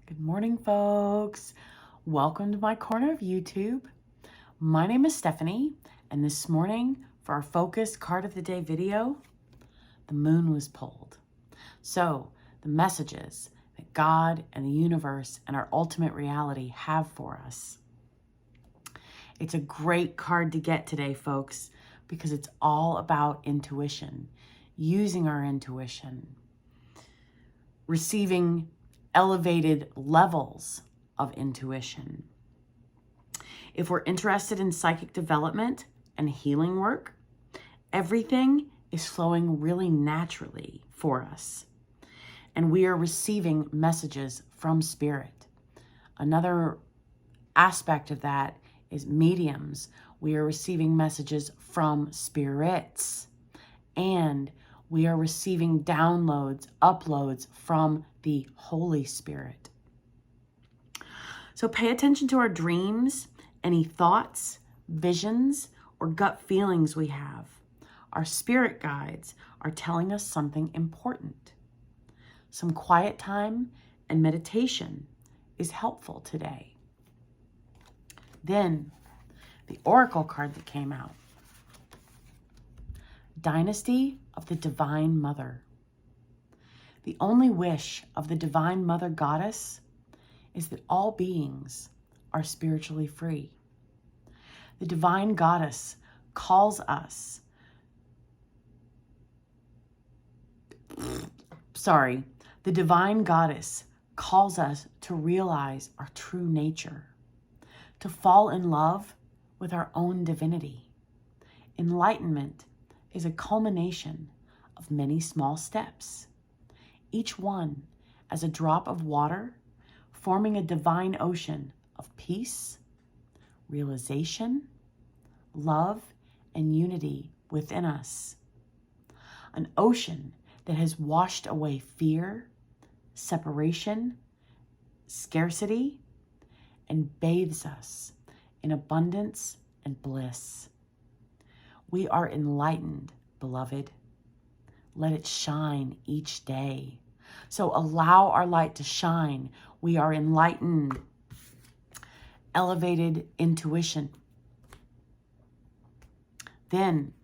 Good morning, folks. Welcome to my corner of YouTube. My name is Stephanie, and this morning for our focus card of the day video, the moon was pulled. So the messages that God and the universe and our ultimate reality have for us. It's a great card to get today, folks, because it's all about intuition, using our intuition, receiving elevated levels of intuition. If we're interested in psychic development and healing work, everything is flowing really naturally for us. And we are receiving messages from spirit. Another aspect of that is mediums. We are receiving messages from spirits. And we are receiving downloads, uploads from the Holy Spirit. So pay attention to our dreams, any thoughts, visions, or gut feelings we have. Our spirit guides are telling us something important. Some quiet time and meditation is helpful today. Then, the oracle card that came out. Dynasty of the Divine Mother. The only wish of the Divine Mother Goddess is that all beings are spiritually free. The Divine Goddess calls us, the Divine Goddess calls us to realize our true nature, to fall in love with our own divinity. Enlightenment is a culmination of many small steps, each one as a drop of water forming a divine ocean of peace, realization, love, and unity within us. An ocean that has washed away fear, separation, scarcity, and bathes us in abundance and bliss. We are enlightened, beloved. Let it shine each day. So allow our light to shine. We are enlightened, elevated intuition. Then,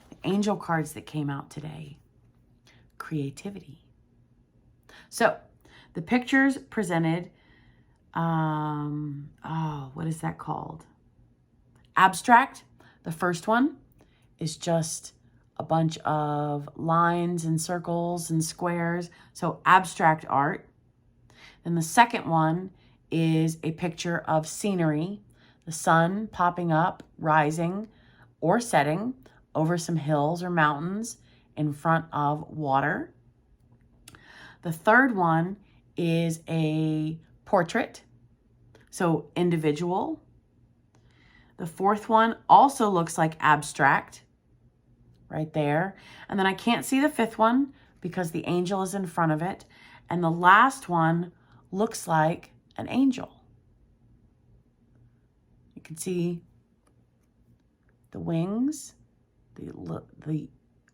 the angel cards that came out today. Creativity. So, the pictures presented, what is that called? Abstract. The first one is just a bunch of lines and circles and squares, so abstract art. Then the second one is a picture of scenery, the sun popping up, rising, or setting over some hills or mountains in front of water. The third one is a portrait, so individual. The fourth one also looks like abstract, right there. And then I can't see the fifth one because the angel is in front of it. And the last one looks like an angel. You can see the wings, the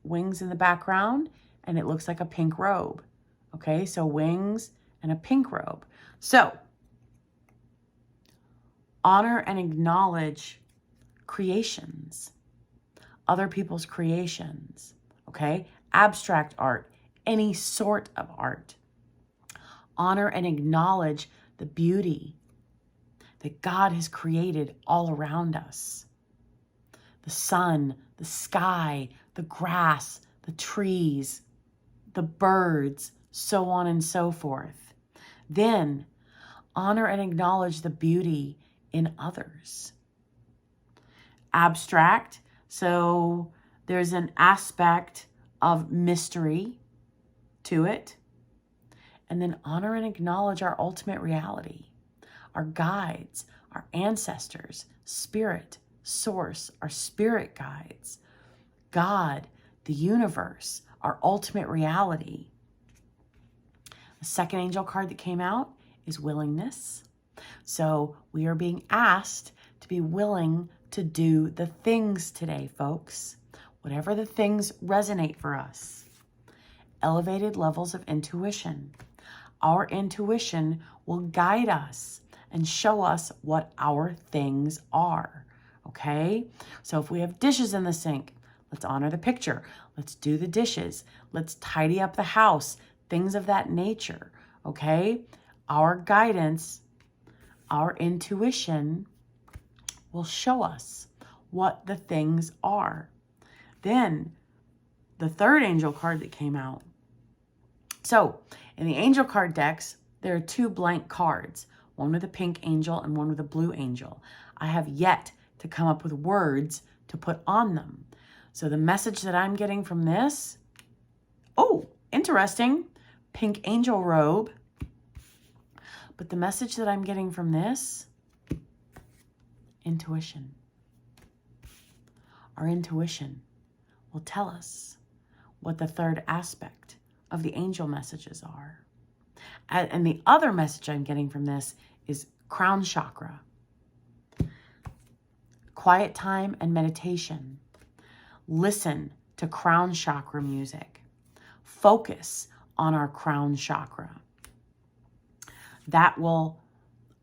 wings in the background, and it looks like a pink robe. Okay, so wings and a pink robe. So, honor and acknowledge creations, other people's creations, okay? Abstract art, any sort of art. Honor and acknowledge the beauty that God has created all around us. The sun, the sky, the grass, the trees, the birds, so on and so forth. Then, honor and acknowledge the beauty in others. Abstract, so there's an aspect of mystery to it. And then honor and acknowledge our ultimate reality, our guides, our ancestors, spirit, source, our spirit guides, God, the universe, our ultimate reality. The second angel card that came out is willingness. So we are being asked to be willing to do the things today, folks. Whatever the things resonate for us. Elevated levels of intuition. Our intuition will guide us and show us what our things are, okay? So if we have dishes in the sink, let's honor the picture. Let's do the dishes. Let's tidy up the house, things of that nature, okay? Our guidance, our intuition will show us what the things are. Then the third angel card that came out. So in the angel card decks, there are 2 blank cards, one with a pink angel and one with a blue angel. I have yet to come up with words to put on them. So the message that I'm getting from this, oh, interesting, pink angel robe. But the message that I'm getting from this, intuition. Our intuition will tell us what the third aspect of the angel messages are. And the other message I'm getting from this is crown chakra. Quiet time and meditation. Listen to crown chakra music. Focus on our crown chakra. That will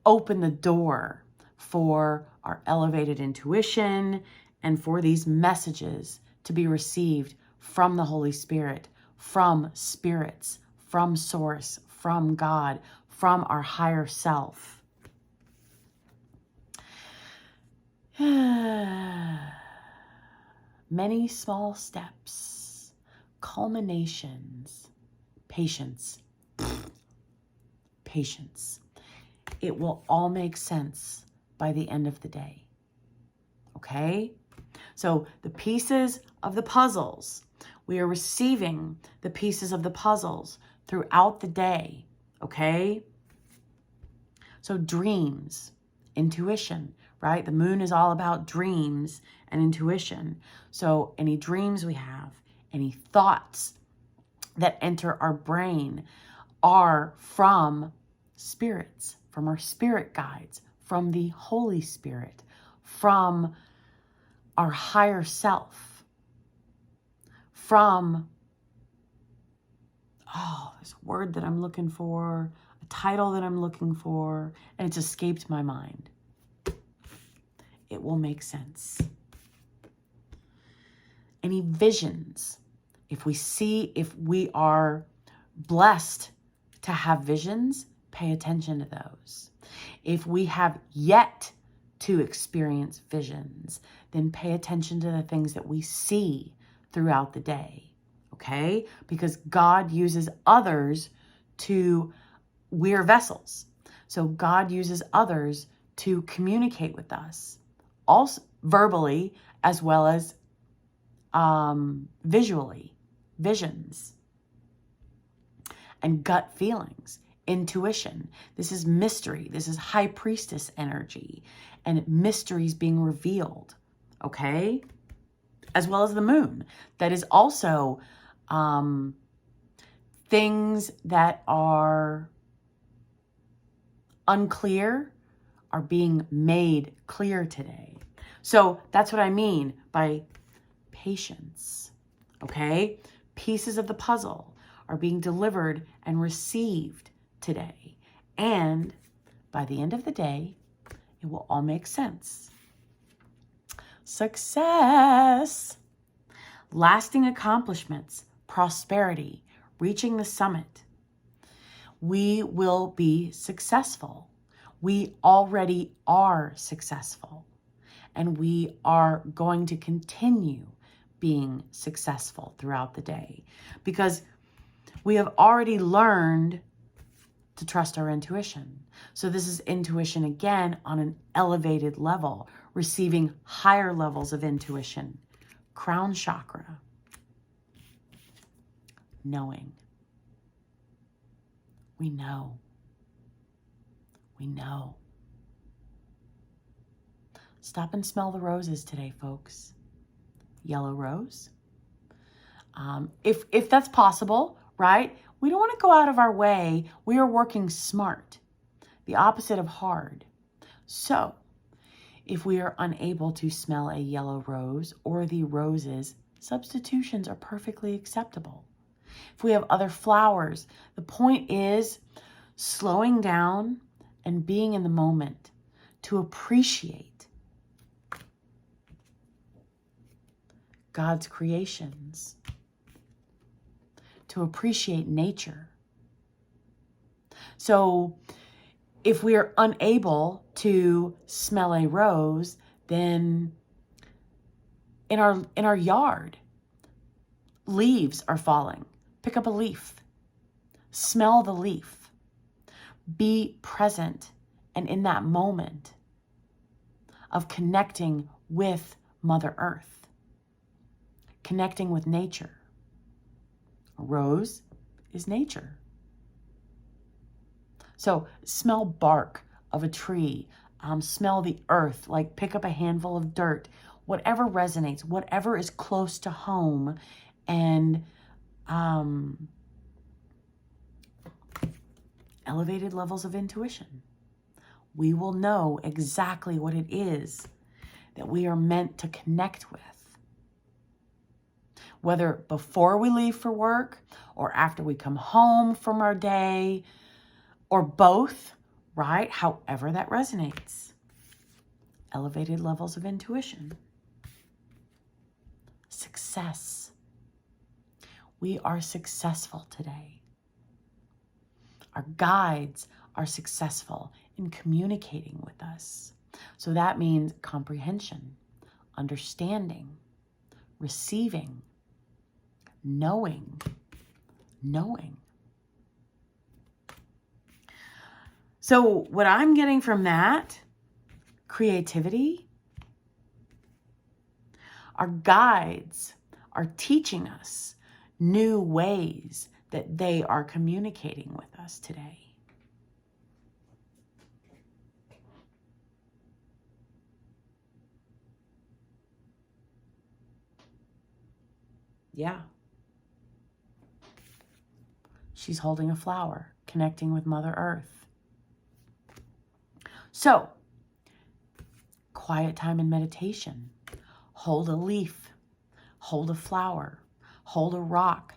open the door for our elevated intuition and for these messages to be received from the Holy Spirit, from spirits, from Source, from God, from our higher self. Many small steps, culminations, patience. Patience. It will all make sense by the end of the day. Okay? So the pieces of the puzzles, we are receiving the pieces of the puzzles throughout the day. Okay? So dreams, intuition, right? The moon is all about dreams and intuition. So any dreams we have, any thoughts that enter our brain are from spirits, from our spirit guides, from the Holy Spirit, from our higher self, from, there's a word that I'm looking for, a title that I'm looking for, and it's escaped my mind. It will make sense. Any visions, if we are blessed to have visions, pay attention to those. If we have yet to experience visions, then pay attention to the things that we see throughout the day, okay? Because God uses others we're vessels. So God uses others to communicate with us, also verbally as well as visually, visions and gut feelings, intuition. This is mystery. This is high priestess energy and mysteries being revealed, okay? As well as the moon. That is also things that are unclear are being made clear today. So that's what I mean by patience, okay? Pieces of the puzzle are being delivered and received today. And by the end of the day, it will all make sense. Success, lasting accomplishments, prosperity, reaching the summit. We will be successful. We already are successful. And we are going to continue being successful throughout the day because we have already learned to trust our intuition. So this is intuition again on an elevated level, receiving higher levels of intuition. Crown chakra. Knowing. We know. We know. Stop and smell the roses today, folks. Yellow rose. If that's possible, right? We don't want to go out of our way. We are working smart, the opposite of hard. So if we are unable to smell a yellow rose or the roses, substitutions are perfectly acceptable. if we have other flowers. The point is slowing down and being in the moment to appreciate God's creations, to appreciate nature. So if we are unable to smell a rose, then in our yard, leaves are falling. Pick up a leaf. Smell the leaf. Be present and in that moment of connecting with Mother Earth, connecting with nature. A rose is nature. So smell bark of a tree, smell the earth, like pick up a handful of dirt, whatever resonates, whatever is close to home, and elevated levels of intuition. We will know exactly what it is that we are meant to connect with. Whether before we leave for work or after we come home from our day, or both, right? However that resonates. Elevated levels of intuition. Success. We are successful today. Our guides are successful in communicating with us. So that means comprehension, understanding, receiving, knowing. So what I'm getting from that, creativity, our guides are teaching us new ways that they are communicating with us today. Yeah. She's holding a flower, connecting with Mother Earth. So, quiet time and meditation. Hold a leaf, hold a flower, hold a rock.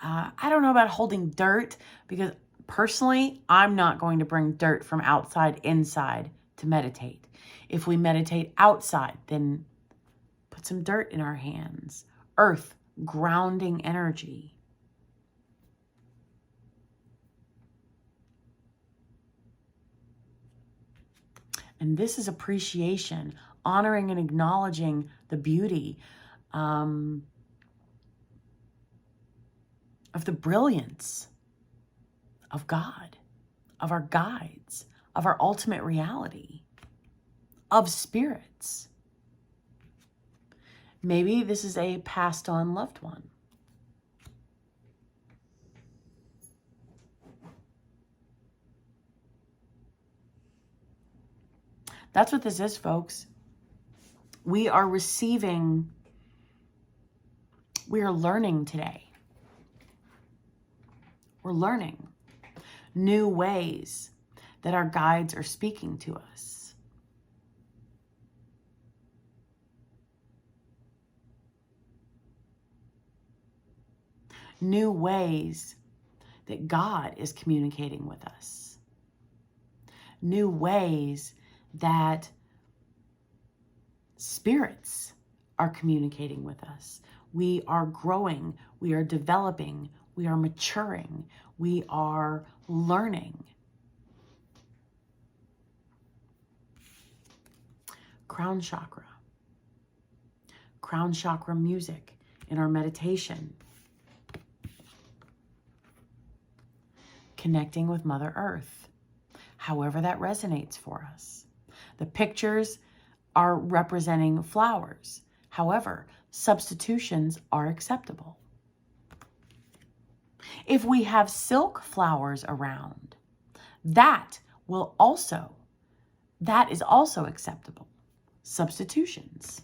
I don't know about holding dirt, because personally, I'm not going to bring dirt from outside inside to meditate. If we meditate outside, then put some dirt in our hands. Earth, grounding energy. And this is appreciation, honoring and acknowledging the beauty of the brilliance of God, of our guides, of our ultimate reality, of spirits. Maybe this is a passed on loved one. That's what this is, folks. We are receiving, we are learning today. We're learning new ways that our guides are speaking to us. New ways that God is communicating with us. New ways that spirits are communicating with us. We are growing, we are developing, we are maturing, we are learning. Crown chakra. Crown chakra music in our meditation. Connecting with Mother Earth, however that resonates for us. The pictures are representing flowers. However, substitutions are acceptable. If we have silk flowers around, that is also acceptable. Substitutions.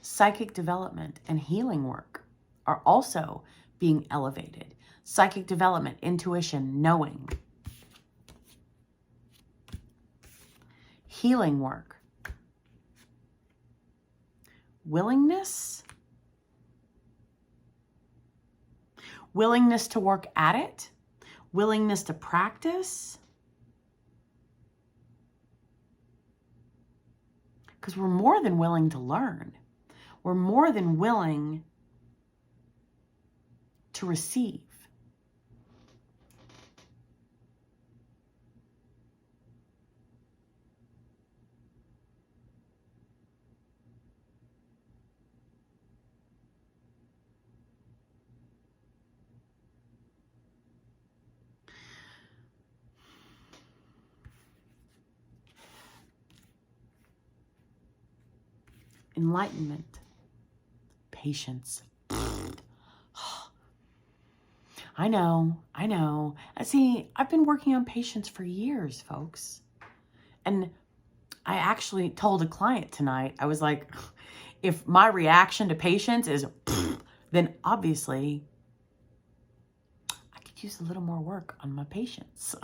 Psychic development and healing work are also being elevated. Psychic development, intuition, knowing. Healing work, willingness. Willingness to work at it. Willingness to practice. Because we're more than willing to learn. We're more than willing to receive. Enlightenment. Patience. I know. See, I've been working on patience for years, folks. And I actually told a client tonight, I was like, if my reaction to patience is, then obviously I could use a little more work on my patience.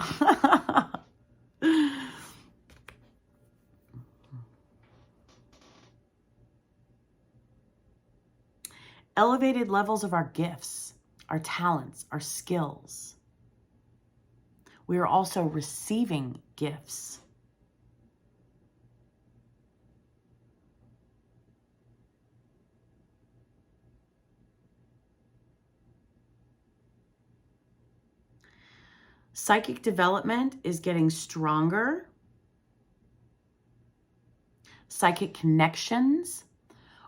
Elevated levels of our gifts, our talents, our skills. We are also receiving gifts. Psychic development is getting stronger. Psychic connections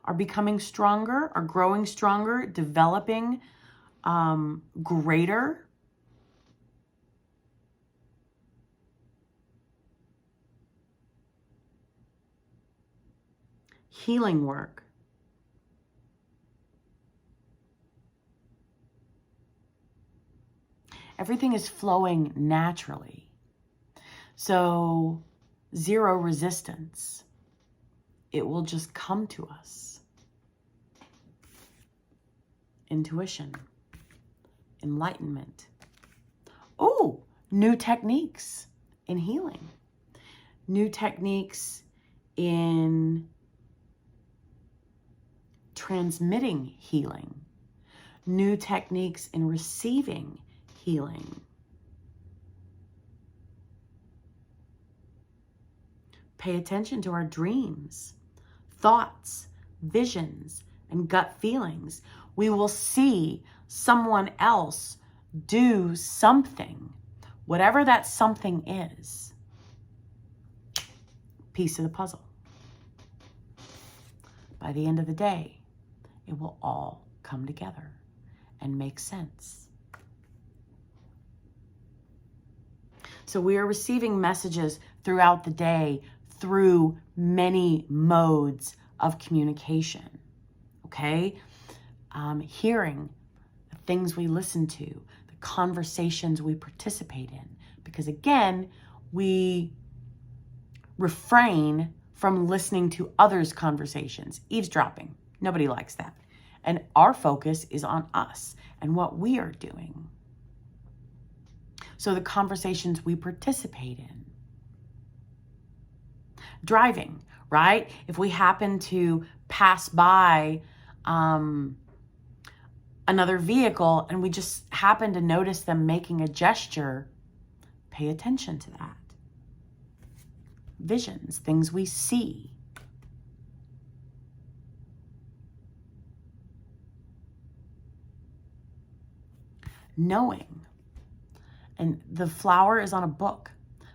are becoming stronger, are growing stronger, developing greater. Healing work. Everything is flowing naturally. So, zero resistance. It will just come to us. Intuition. Enlightenment. Oh, new techniques in healing. New techniques in transmitting healing. New techniques in receiving healing. Pay attention to our dreams, thoughts, visions, and gut feelings. We will see someone else do something, whatever that something is. Piece of the puzzle. By the end of the day, it will all come together and make sense. So we are receiving messages throughout the day through many modes of communication, okay? Hearing the things we listen to, the conversations we participate in, because again, we refrain from listening to others' conversations, eavesdropping. Nobody likes that. And our focus is on us and what we are doing. So the conversations we participate in. Driving, right? If we happen to pass by another vehicle and we just happen to notice them making a gesture, pay attention to that. Visions, things we see. Knowing. And the flower is on a book,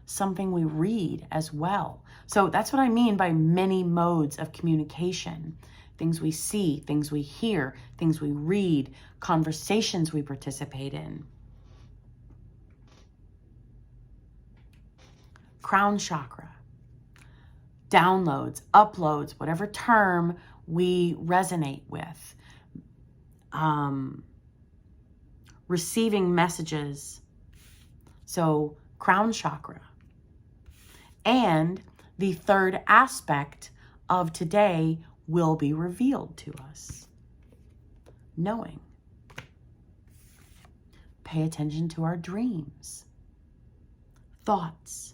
something we read as well. So that's what I mean by many modes of communication. Things we see, things we hear, things we read, conversations we participate in. Crown chakra. Downloads, uploads, whatever term we resonate with. Receiving messages. So, crown chakra. And the third aspect of today will be revealed to us. Knowing. Pay attention to our dreams. Thoughts.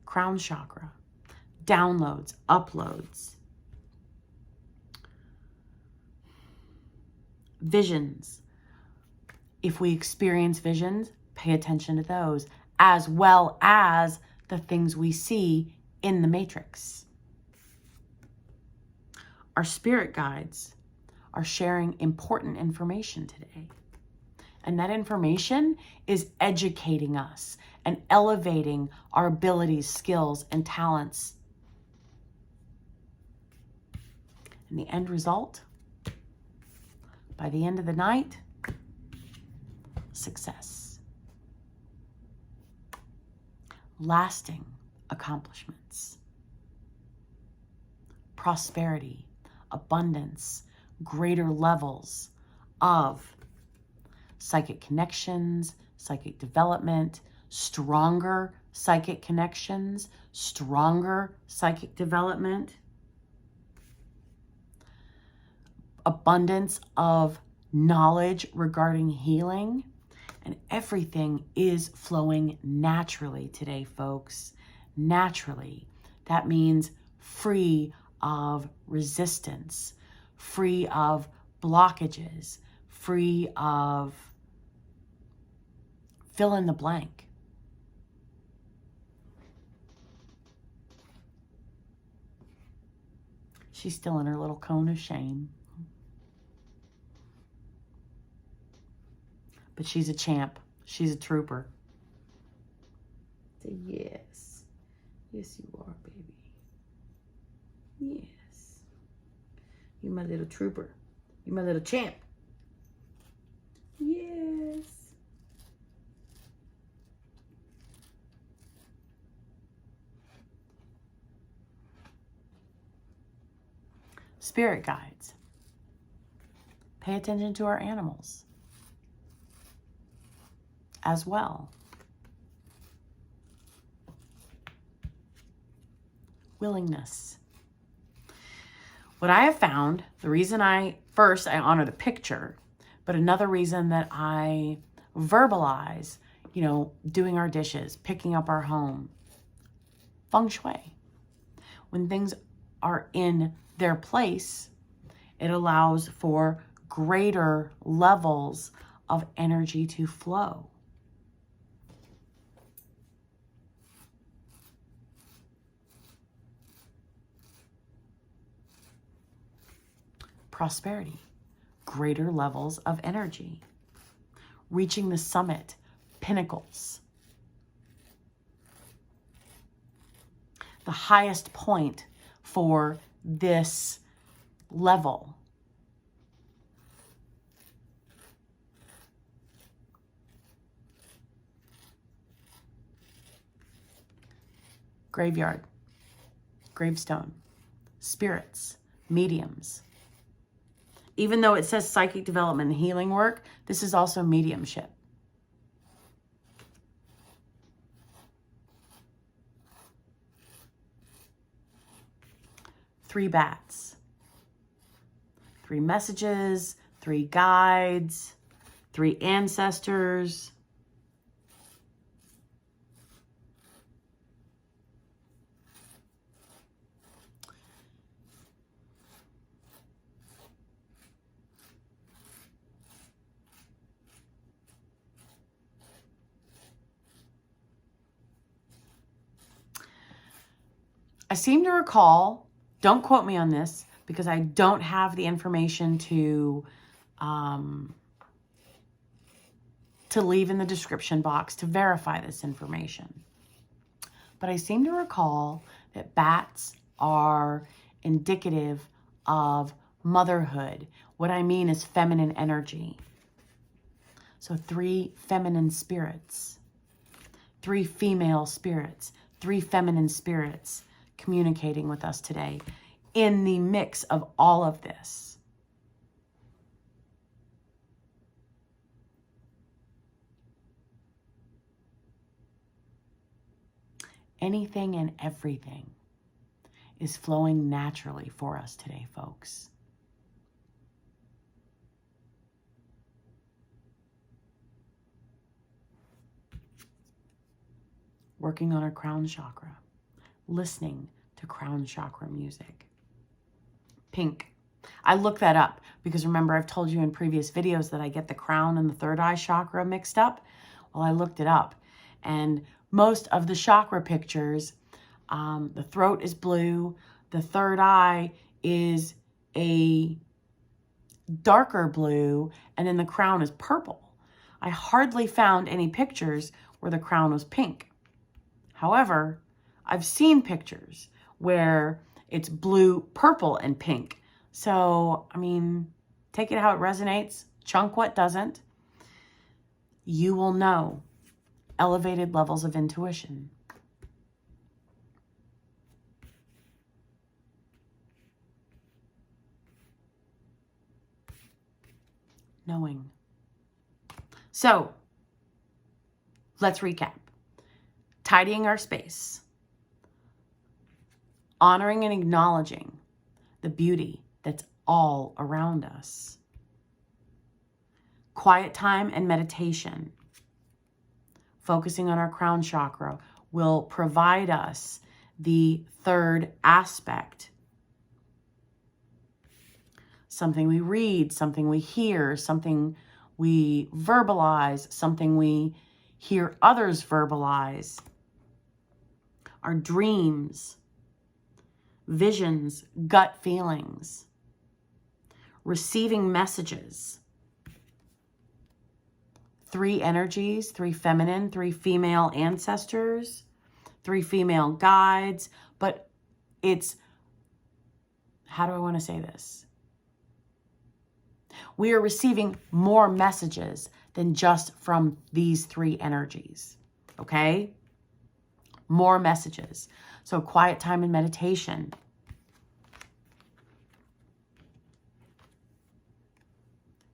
Crown chakra. Downloads, uploads. Visions. If we experience visions, pay attention to those, as well as the things we see in the matrix. Our spirit guides are sharing important information today. And that information is educating us and elevating our abilities, skills, and talents. And the end result, by the end of the night, success. Lasting accomplishments. Prosperity, abundance, greater levels of psychic connections, psychic development, stronger psychic connections, stronger psychic development, abundance of knowledge regarding healing, and everything is flowing naturally today, folks. Naturally. That means free of resistance, free of blockages, free of fill in the blank. She's still in her little cone of shame. But she's a champ. She's a trooper. Say yes. Yes, you are, baby. Yes. You're my little trooper. You're my little champ. Yes. Spirit guides. Pay attention to our animals as well. Willingness. What I have found, the reason I honor the picture, but another reason that I verbalize, doing our dishes, picking up our home, feng shui. When things are in their place, it allows for greater levels of energy to flow. Prosperity, greater levels of energy, reaching the summit, pinnacles, the highest point for this level. Graveyard, gravestone, spirits, mediums. Even though it says psychic development and healing work, this is also mediumship. Three bats, 3 messages, 3 guides, 3 ancestors. I seem to recall, don't quote me on this because I don't have the information to leave in the description box to verify this information. But I seem to recall that bats are indicative of motherhood. What I mean is feminine energy. So 3 feminine spirits, 3 female spirits, 3 feminine spirits communicating with us today in the mix of all of this. Anything and everything is flowing naturally for us today, folks. Working on our crown chakra, listening to crown chakra music. Pink, I looked that up because remember I've told you in previous videos that I get the crown and the third eye chakra mixed up. Well, I looked it up, and most of the chakra pictures, the throat is blue, the third eye is a darker blue, and then the crown is purple. I hardly found any pictures where the crown was pink. However, I've seen pictures where it's blue, purple, and pink. So, I mean, take it how it resonates, chunk what doesn't. You will know elevated levels of intuition. Knowing. So, let's recap. Tidying our space. Honoring and acknowledging the beauty that's all around us. Quiet time and meditation. Focusing on our crown chakra will provide us the third aspect. Something we read, something we hear, something we verbalize, something we hear others verbalize. Our dreams, visions, gut feelings, receiving messages. 3 energies, 3 feminine, 3 female ancestors, 3 female guides, but it's, how do I want to say this? We are receiving more messages than just from these 3 energies, okay? More messages. So quiet time and meditation.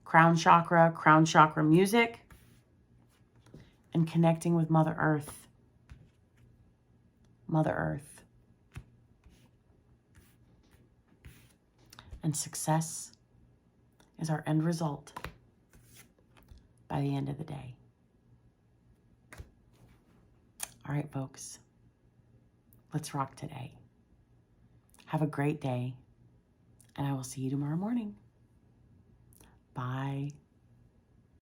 Crown chakra music, and connecting with Mother Earth. Mother Earth. And success is our end result by the end of the day. All right, folks. Let's rock today. Have a great day, and I will see you tomorrow morning. Bye.